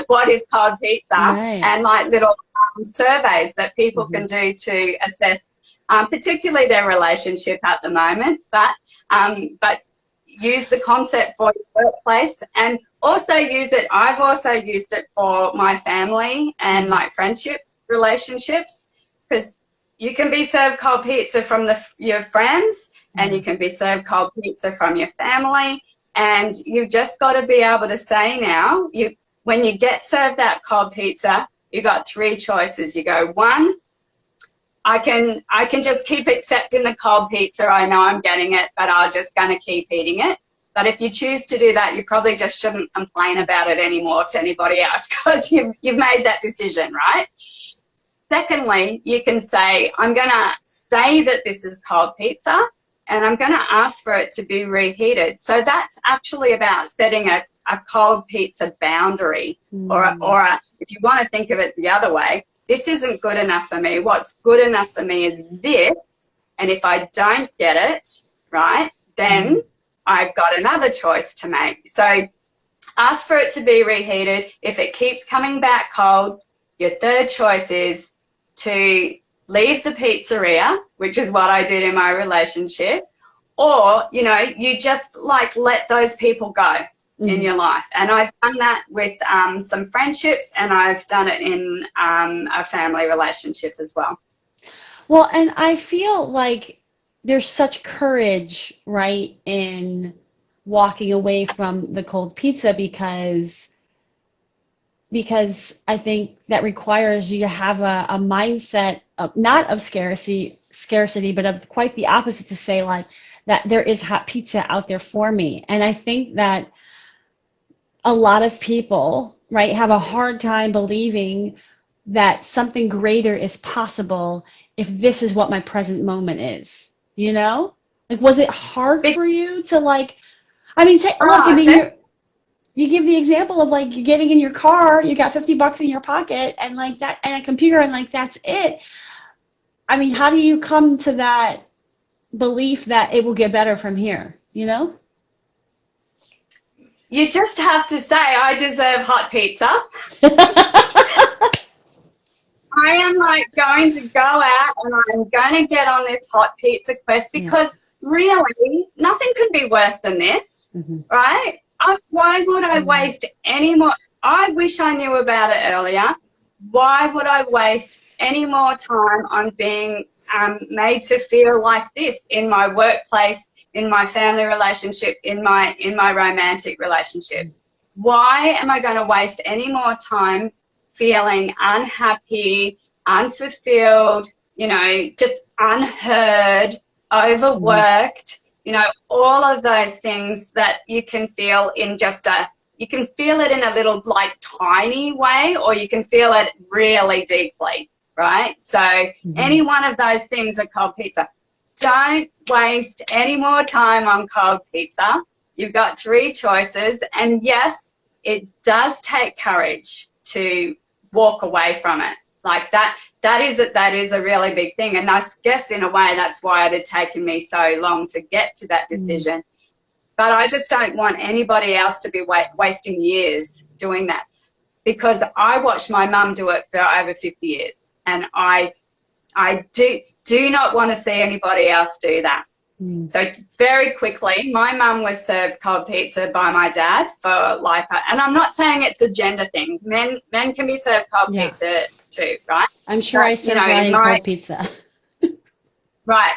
what is cold pizza, right, and like little surveys that people can do to assess particularly their relationship at the moment, but use the concept for your workplace, and also use it. I've also used it for my family and like friendship relationships, because you can be served cold pizza from your friends, and you can be served cold pizza from your family, and you've just got to be able to say now, when you get served that cold pizza, you got 3 choices. You go, 1, I can just keep accepting the cold pizza. I know I'm getting it, but I'm just going to keep eating it. But if you choose to do that, you probably just shouldn't complain about it anymore to anybody else, because you've made that decision, right? Secondly, you can say, I'm going to say that this is cold pizza, and I'm going to ask for it to be reheated. So that's actually about setting a cold pizza boundary, or if you want to think of it the other way, this isn't good enough for me. What's good enough for me is this, and if I don't get it, right, then I've got another choice to make. So ask for it to be reheated. If it keeps coming back cold, your third choice is to leave the pizzeria, which is what I did in my relationship, or, you know, you just like let those people go in your life. And I've done that with some friendships, and I've done it in a family relationship as well. Well, and I feel like there's such courage, right, in walking away from the cold pizza, because I think that requires you to have a mindset of, not of scarcity, but of quite the opposite, to say like that there is hot pizza out there for me. And I think that a lot of people, right, have a hard time believing that something greater is possible if this is what my present moment is, you know? Like, was it hard for you to, like, I mean, look, I mean, you give the example of, like, you're getting in your car, you got $50 in your pocket, and, like, that, and a computer, and, like, that's it. I mean, how do you come to that belief that it will get better from here, you know? You just have to say, I deserve hot pizza. I am like going to go out and I'm going to get on this hot pizza quest, because really nothing can be worse than this, right? Why would I waste any more? I wish I knew about it earlier. Why would I waste any more time on being made to feel like this in my workplace, in my family relationship, in my romantic relationship? Why am I going to waste any more time feeling unhappy, unfulfilled, you know, just unheard, overworked, you know, all of those things that you can feel in just you can feel it in a little, like, tiny way, or you can feel it really deeply, right? So any one of those things are cold pizza. Don't waste any more time on cold pizza. You've got three choices, and yes, it does take courage to walk away from it. Like that is a really big thing. And I guess in a way that's why it had taken me so long to get to that decision. But I just don't want anybody else to be wasting years doing that, because I watched my mum do it for over 50 years, and I do not want to see anybody else do that. So very quickly, my mum was served cold pizza by my dad for life. And I'm not saying it's a gender thing. Men can be served cold pizza too, right? I'm sure I served Ryan cold pizza. Right.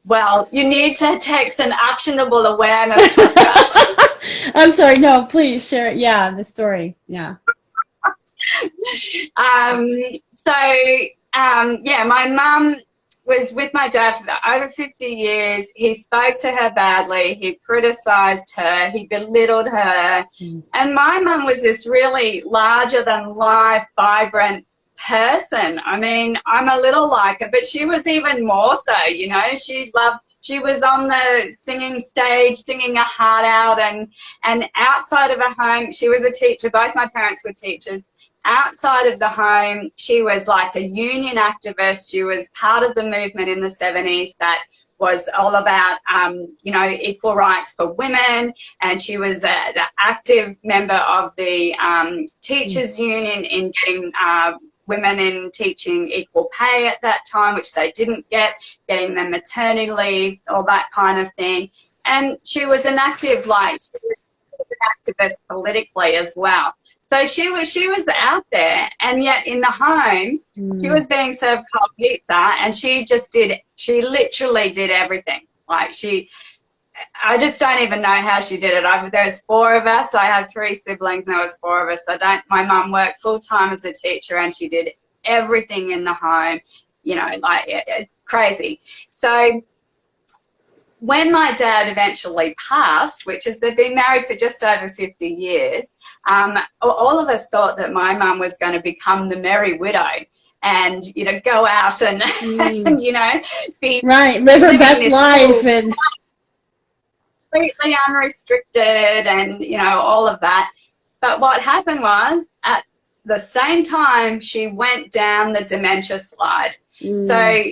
Well, you need to take some actionable awareness podcast. I'm sorry. No, please share it. Yeah, the story. Yeah. My mum was with my dad for over 50 years. He spoke to her badly. He criticized her. He belittled her. And my mum was this really larger-than-life, vibrant person. I mean, I'm a little like her, but she was even more so, you know. She was on the singing stage, singing her heart out, and outside of her home, she was a teacher. Both my parents were teachers. Outside of the home, she was like a union activist. She was part of the movement in the 70s that was all about, equal rights for women. And she was an active member of the teachers union in getting women in teaching equal pay at that time, which they didn't get, getting them maternity leave, all that kind of thing. And she was an active, activist politically as well. So she was out there, and yet in the home, she was being served cold pizza, and she literally did everything. Like I just don't even know how she did it. There's four of us. I had three siblings, and there was four of us. My mum worked full time as a teacher, and she did everything in the home, crazy. So when my dad eventually passed, which is they'd been married for just over 50 years, all of us thought that my mum was going to become the merry widow. and, you know, go out and, and you know, be right, live her best life and completely unrestricted and, you know, all of that. But what happened was, at the same time, she went down the dementia slide. So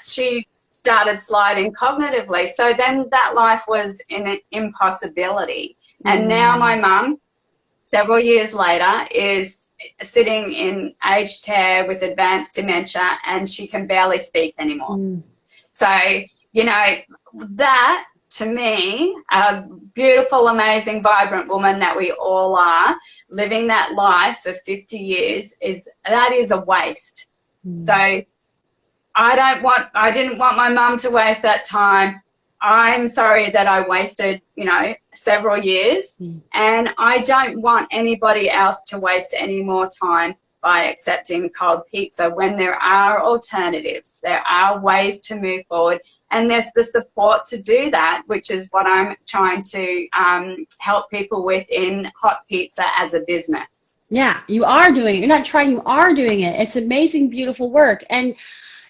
she started sliding cognitively. So then that life was an impossibility. And now my mum, several years later, is sitting in aged care with advanced dementia, and she can barely speak anymore. So, you know, that, to me, a beautiful, amazing, vibrant woman that we all are, living that life for 50 years, that is a waste. So I didn't want my mum to waste that time. I'm sorry that I wasted, you know, several years, and I don't want anybody else to waste any more time by accepting cold pizza when there are alternatives. There are ways to move forward, and there's the support to do that, which is what I'm trying to help people with in Hot Pizza as a business. Yeah, you are doing it. You're not trying, you are doing it. It's amazing, beautiful work. And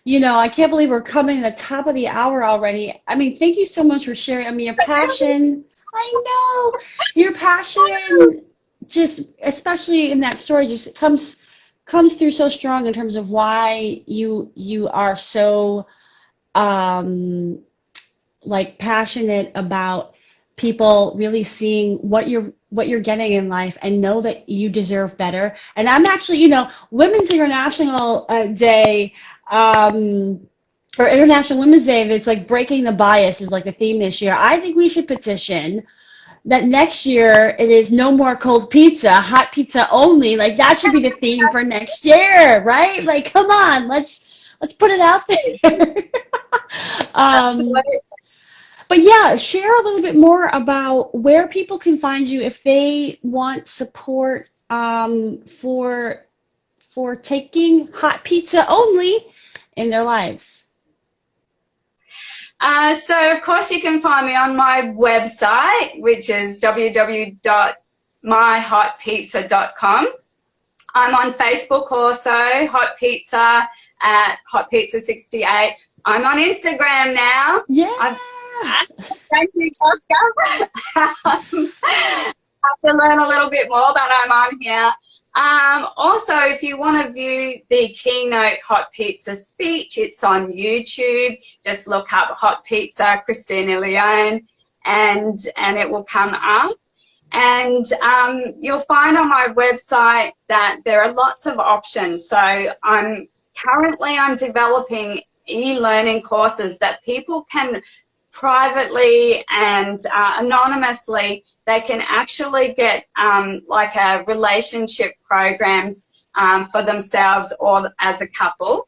you know, I can't believe we're coming to the top of the hour already. I mean, thank you so much for sharing. I mean, your passion, I know, your passion just, especially in that story, just comes through so strong in terms of why you are so like passionate about people really seeing what you're getting in life and know that you deserve better. And I'm actually, you know, Women's International Day, or International Women's Day, that's like breaking the bias is like the theme this year. I think we should petition that next year it is no more cold pizza, hot pizza only. Like that should be the theme for next year, right? Like, come on, let's put it out there. But yeah, share a little bit more about where people can find you if they want support for taking hot pizza only in their lives. So, of course, you can find me on my website, which is www.myhotpizza.com. I'm on Facebook also, Hot Pizza at Hot Pizza 68. I'm on Instagram now. Yeah. Thank you, Tosca. I have to learn a little bit more, but I'm on here. Also, if you want to view the keynote Hot Pizza speech, it's on YouTube. Just look up Hot Pizza Kristina Leone and it will come up. And you'll find on my website that there are lots of options. So I'm developing e-learning courses that people can privately and anonymously, they can actually get like a relationship programs for themselves or as a couple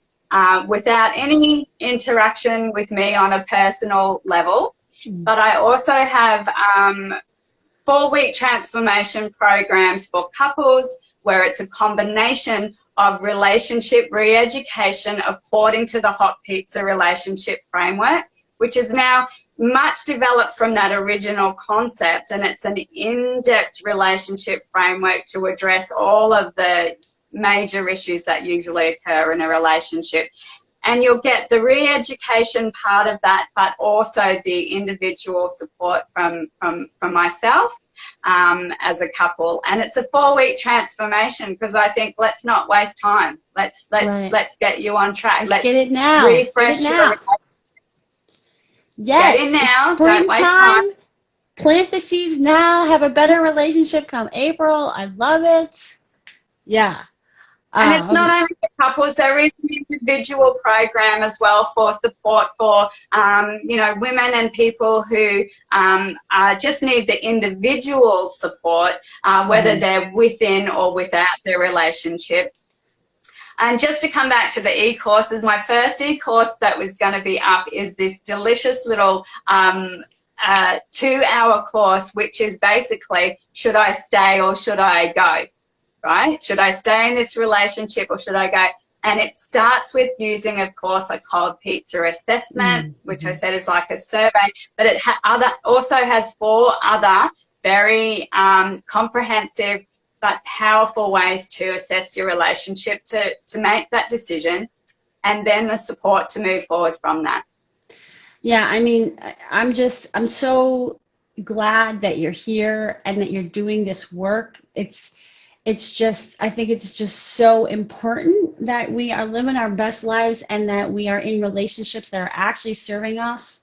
without any interaction with me on a personal level. But I also have 4-week transformation programs for couples where it's a combination of relationship re-education according to the Hot Pizza relationship framework, which is now much developed from that original concept, and it's an in-depth relationship framework to address all of the major issues that usually occur in a relationship. And you'll get the re-education part of that, but also the individual support from myself as a couple. And it's a 4-week transformation because I think let's not waste time. Let's get you on track. Let's get it now. Refresh your relationship. Yes, get in now. Don't waste time. Plant the seeds now. Have a better relationship come April. I love it. Yeah. And it's not only for couples, there is an individual program as well for support for, you know, women and people who just need the individual support, whether they're within or without their relationship. And just to come back to the e-courses, my first e-course that was going to be up is this delicious little 2-hour course, which is basically, should I stay or should I go? Right? Should I stay in this relationship or should I go? And it starts with using, of course, a cold pizza assessment, which I said is like a survey, but it also has 4 other very comprehensive powerful ways to assess your relationship, to make that decision, and then the support to move forward from that. Yeah, I mean, I'm so glad that you're here and that you're doing this work. It's just, I think it's just so important that we are living our best lives and that we are in relationships that are actually serving us.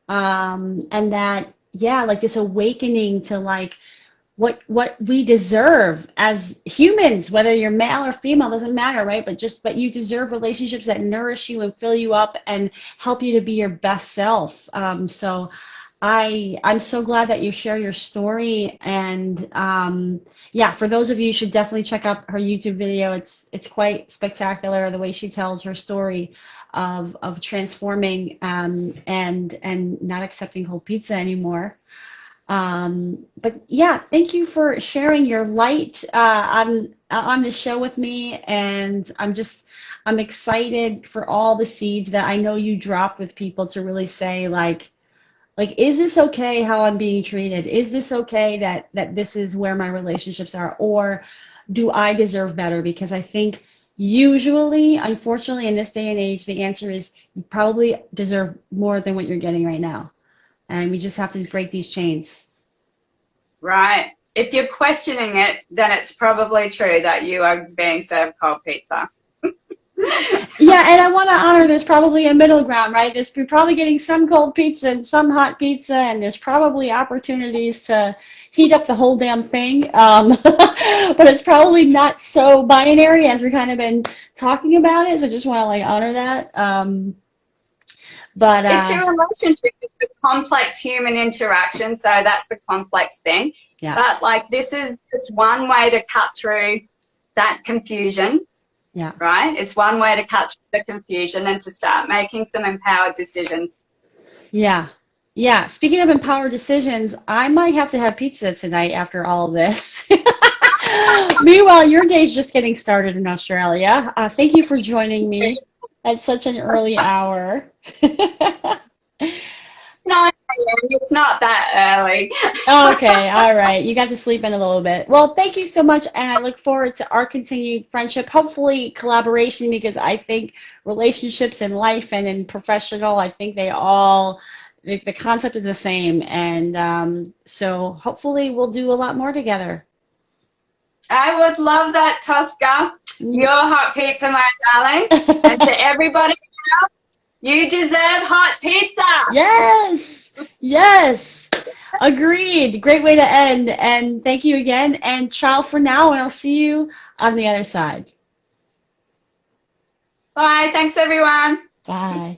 And that, yeah, like this awakening to like what we deserve as humans, whether you're male or female, doesn't matter, right? But you deserve relationships that nourish you and fill you up and help you to be your best self. So I'm so glad that you share your story, and yeah, for those of you, you should definitely check out her YouTube video. It's quite spectacular the way she tells her story of transforming and not accepting cold pizza anymore. But yeah, thank you for sharing your light on the show with me, and I'm excited for all the seeds that I know you dropped with people to really say like is this okay how I'm being treated? Is this okay that this is where my relationships are, or do I deserve better? Because I think usually, unfortunately, in this day and age, the answer is you probably deserve more than what you're getting right now, and we just have to break these chains. Right. If you're questioning it, then it's probably true that you are being served cold pizza. Yeah, and I want to honor there's probably a middle ground, right? You're probably getting some cold pizza and some hot pizza, and there's probably opportunities to heat up the whole damn thing. But it's probably not so binary as we kind of been talking about it. So I just want to like honor that. But It's your relationship. It's a complex human interaction, so that's a complex thing. yeah, But like this is just one way to cut through that confusion, yeah. right? It's one way to cut through the confusion and to start making some empowered decisions. Yeah. Yeah. Speaking of empowered decisions, I might have to have pizza tonight after all of this. Meanwhile, your day's just getting started in Australia. Thank you for joining me at such an early hour. 9 a.m. It's not that early. Okay, all right. You got to sleep in a little bit. Well, thank you so much, and I look forward to our continued friendship, hopefully collaboration, because I think relationships in life and in professional, I think the concept is the same, and so hopefully we'll do a lot more together. I would love that, Tosca. You're hot pizza, my darling. And to everybody else, you deserve hot pizza. Yes, yes, agreed. Great way to end, and thank you again, and ciao for now, and I'll see you on the other side. Bye. Thanks, everyone. Bye.